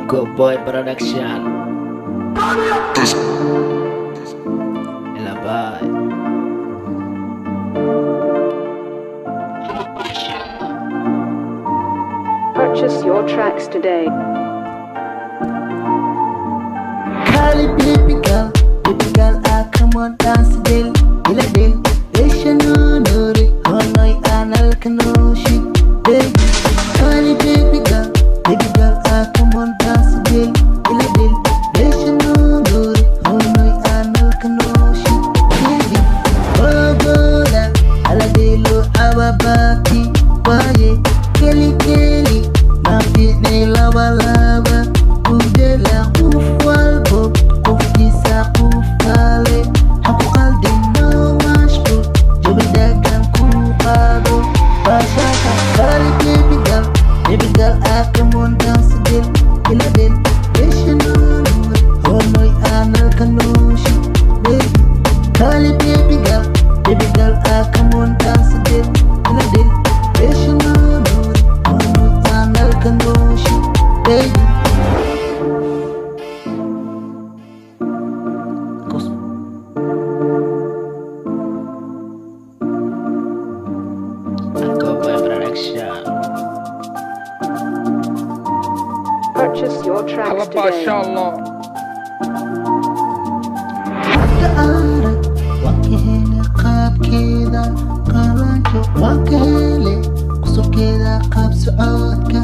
Good Boy Production. Elabay. Purchase your tracks today. Kali baby girl, ah come on dance del, ila del, Asian nore, honoi anal kanoshi, baby. Kali baby girl, ah come on dance del, ila del, Asian nore, honoi anal kanoshi, baby. Oh goda, ala delo awabaki, waye, keli, nabi ne lava lava, udela ufwalbo. Baby girl, ah come on dance del, ila del, Asian nore, honoi anal kanoshi, baby. Kali baby girl, ah come on dance del, ila del, Asian nore, honoi anal kanoshi, baby. Good Boy Production. Purchase your tracks today. Ada wakihele qab keda qalanjo wakihele kusukeda qab su'aadka